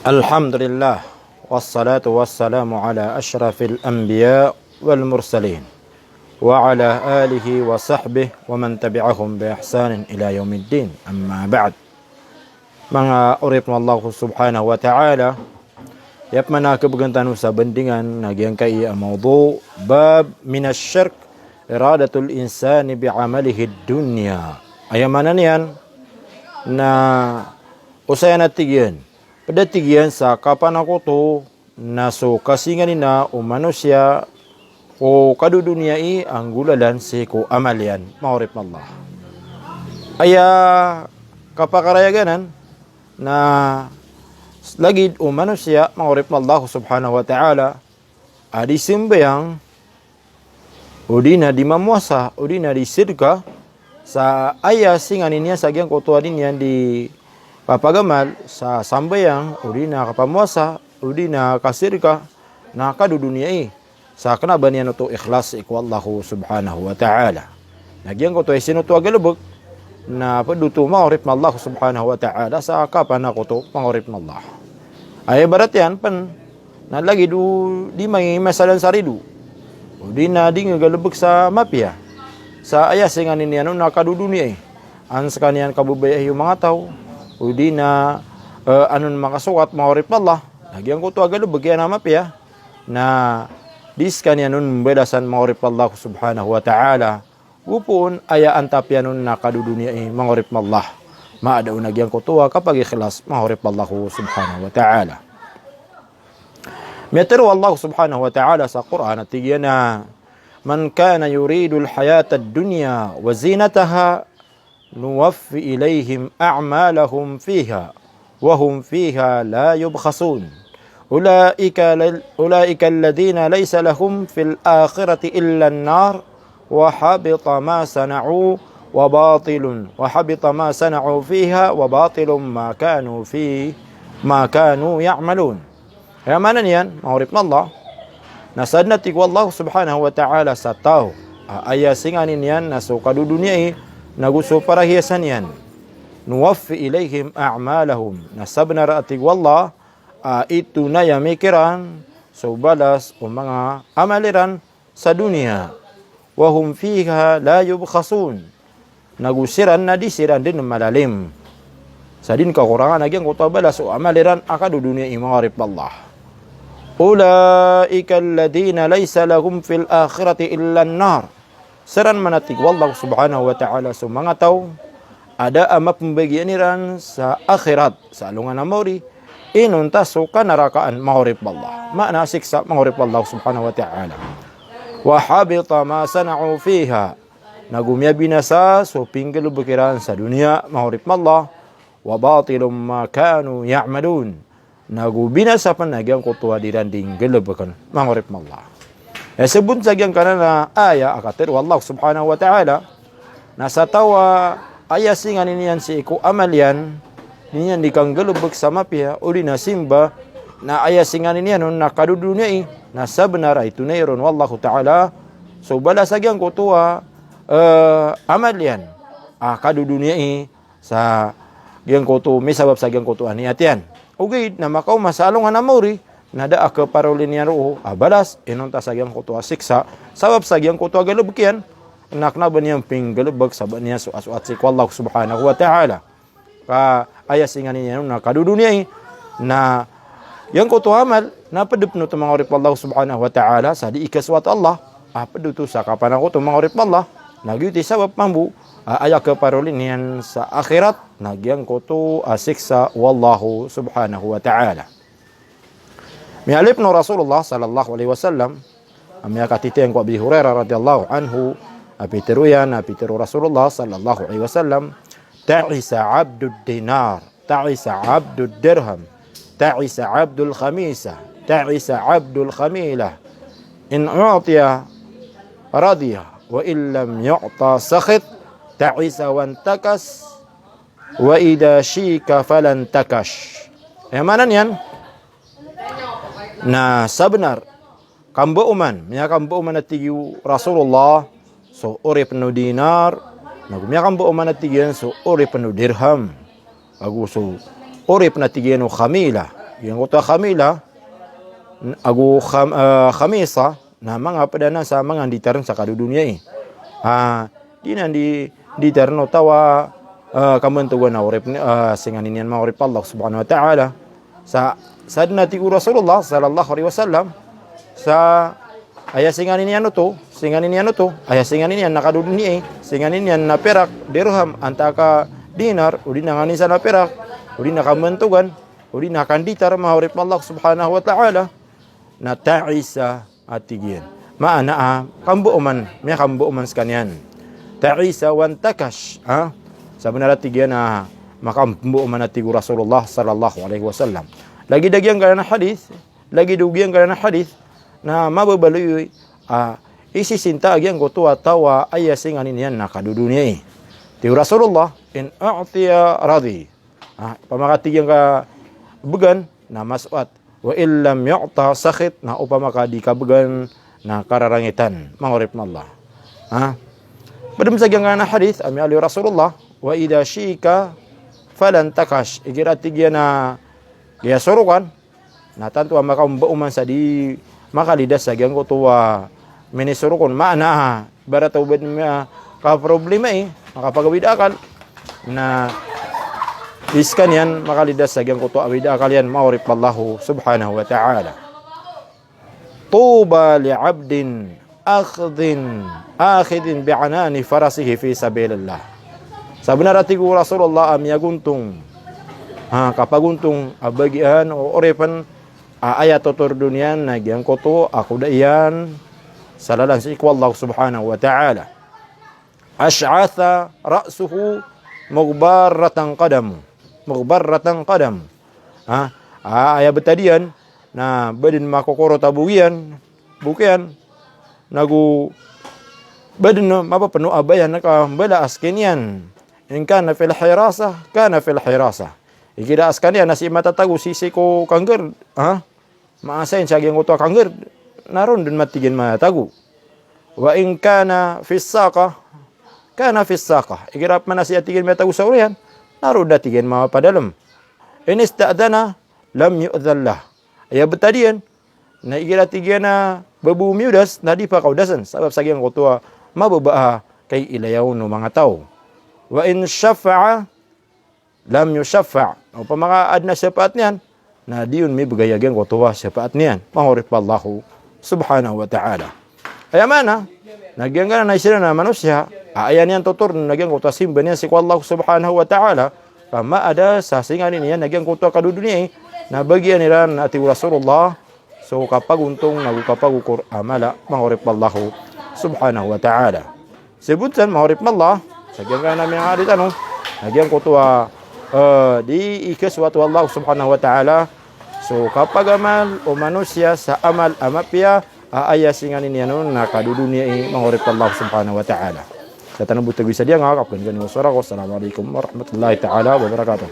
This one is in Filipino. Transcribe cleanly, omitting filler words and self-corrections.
Alhamdulillah wassalatu wassalamu ala asyrafil anbiya wal mursalin wa ala alihi wa sahbihi wa man tabi'ahum bi ihsanin ila yaumiddin. Amma ba'd. Mga urip ng Allah subhanahu wa ta'ala, yap mana kebegantan sa bendingan nagyang kai mawdu bab minas syirk iradatul insani bi'amalihi dunya. Ayamanan yan na usaya natigyan padatigyan sa kapan ako to na so kasingan na o manusia o kadudunyai ang gulalan si ko amalian maurip Allah. Aya kapakarayaganan na lagid o manusia maurip Allah subhanahu wa ta'ala adi simbayang o di na di mamuasa o di na di sirka sa aya singanin niya sa gyang kutuwa din yan di papagamal sa sambayang udi na kapamuasa udi na kasirka na kadudunyai sa kanaban niya to ikhlas iku Allah subhanahu wa ta'ala. Nagyan ko to ay sino to agalubog na paduto maurip na Allah subhanahu wa ta'ala sa kapan ako to maurip na Allah. Ay barat yan pan na lagi do di may masalan saridu udi na di ngagalubog sa mapya sa ayasingan niya no na kadudunyai ans kaniyan kabubay yung mga tao udi na anon makasukat maurip Allah nagyan ko to agalubog kaya na mapya na dis kanya nun bedasan maurip Allah subhanahu wa ta'ala upon aya antapya nun nakadudunia maurip Allah maadaw nagyan ko to kapag ikhlas maurip Allah subhanahu wa ta'ala. Miyatiro Allah subhanahu wa ta'ala sa Quran at tigyan na man kana yuridul hayata ad-dunya wa zinataha نوفي إليهم أعمالهم فيها وهم فيها لا يبخسون أولئك الذين ليس لهم في الآخرة إلا النار وحبط ما صنعوا فيها وباطل ما كانوا يعملون. Ya mana niyan maurip Allah nasadnatik wallahu subhanahu wa ta'ala sa tao aya singanin yan na so kadudunya naguso para hiyasan yan nuwaffi ilayhim a'malahum nasabna ra'atig wallah itu na yamikiran so balas o mga amaliran sa dunia wahum fiha la yubkhasun nagusiran na disiran din malalim sa din kakurangan nagyang kuta balas o amaliran akadu dunia imangarip Allah. Ulaika alladhina laysa lahum fil akhirati illa an-nar saran manatig wallahu subhanahu wa ta'ala sa mga tao ada ama pembagian niran sa akhirat sa alungan na mauri inunta so kanarakaan maurip Allah makna siksa maurip Allah subhanahu wa ta'ala wa habita ma sana'u fiha nagumya binasa so pinggel bukiran sa dunia maurip Allah wa batilum ma kanu ya'malun nagubinasa pan nagyang kutuwa diranding gelebekan maurip Allah. Sebut sagyang kanana aya akatir wallahu subhanahu wa ta'ala nasa tawa aya singan niyan si iku amalian niyan dikanggelubek sama pihak uli na simba na aya singan niyan na kadudunya na sabnara itu nairon wallahu ta'ala so bala sagyang kutua amalian kadudunya sa gyang kutu misabab sagyang kutuan niatian ugid na makaw masalong na mauri nada ke parolin niya ro balas inunta sagyang kutua siksa sabab sagyang kutua galubkian nak na ba niyang pinggalubag sabab niya so asuat si Allah subhanahu wa ta'ala ka ayas ingan niya na kadudunya na yang kutua amal na padupno to mga urip Allah subhanahu wa ta'ala sa di ikaswat Allah paduto sa kapan ako to mga urip Allah nagyuti sabab mambu aya ke parolin niyan sa akhirat nagyang kutu siksa wallahu subhanahu wa ta'ala. Mialip no Rasulullah sallallahu alaihi wasallam amya katiteng ko Abi Hurairah radhiyallahu anhu apitiru Rasulullah sallallahu alaihi wasallam ta'isa 'abdud dinar ta'isa 'abdud dirham ta'isa 'abdul khamisa ta'isa 'abdul khamilah in u'tiya radiya wa illam yu'ta sakhit ta'isa wan takas wa idha shika falan takash. Mana yan? Na sabenar kambuuman na tigiw Rasulullah so ori penuh dinar nagumya kambuuman na tigyan so ori penuh dirham agu so urip na tigeno khamila. Yang kuto khamila agu khamisa na mga padana sa mga ditaran sa kadudunya di nan di tarno tawa kamantugan na urip singanin yan mga urip Allah subhanahu wa ta'ala sa sadna ti Rasulullah sallallahu alaihi wasallam sa aya singanin yan to aya singanin yan nakadudunya singanin yan na perak dirham antaka dinar udi nangani sa na perak udi nakamantugan udi nakanditar mga urip Allah subhanahu wa ta'ala na ta'isa atigyan. Maana kambuuman, may kambuuman sekalian. Ta'isa wan takash, sebenarnya tigyan na makambuuman ati Rasulullah sallallahu alaihi wasallam. Lagi dagyang kana hadis, lagi dugyang kana hadis na mababaloy isisinta agyan goto atawa ayasing anin yan nakadudunya. Ti Rasulullah in a'tiya radi. Pamakatigyan ka bugan na maswat wa illam yu'ta sakhit na upama ka di kabagan na kararangitan mangurip na Allah badam sa ganga na hadith ami ali Rasulullah wa idha shika falan takash igirati gya na gaya surukan na tanto makaumbauman sa di makalidas sa gyang kutuwa minisurukon maana baratawbad niya ka problema makapagawid akal na iskan yan makalidas sa gyang kuto awid akal yan maurip Allahu subhanahu wa ta'ala. Tuba li'abdin akhidin bi'anani farasihi fi sabilillah. Sabi na ratigo Rasulullah amiyaguntong kapaguntong abagian o orepan ayat tutur dunian na gyang kuto ako da iyan salalan sa ikwa Allah subhanahu wa ta'ala. Ash'atha ra'suhu mughbarratan qadamu mughbarratan qadam aya betadian na badin makokoro tabugian bukian nagu badin mapa penuh abayan naka bala askenian in kana fil hirasa ikida askanian nasi mata tagu sisi ko kangger maasain sa gyang uto kangger naron dun matigin matagu wa in kana fis saqa ikirap man nasi atigin matagu sa urian naruda tigen ma padalam in istadana lam yu'dhallah aya betadian na igira tigen na babu miudas na di pa kaudasan sabab sagyang kutua mababa kay ilayaw no mga tao wa in syafa'a lam yushaffa o pamaka adna syafaat niyan na diyon may bagayagan kutua syafaat niyan mahurip Allahu subhanahu wa ta'ala aya mana nagyang na isira na manusia ayan yan tutur nagyang kutua simba niyan si Allah subhanahu wa ta'ala kama ada sa singanin niyan nagyang kutua kadudunya na bagian nila ati Rasulullah so kapag untong nagkapagukur amala mahurip Allahu subhanahu wa ta'ala sebutan mahurip Allah sagyang ka namin ang adit nagyang kutua di ikaswatu Allah subhanahu wa ta'ala so kapag amal o manusia sa amal amapya ayasinganin niya nun na kadudunya mahurip Allah subhanahu wa ta'ala. Sa tanong butag bisa dia ngakap kan gani wasara ko. Assalamualaikum warahmatullahi ta'ala wabarakatuh.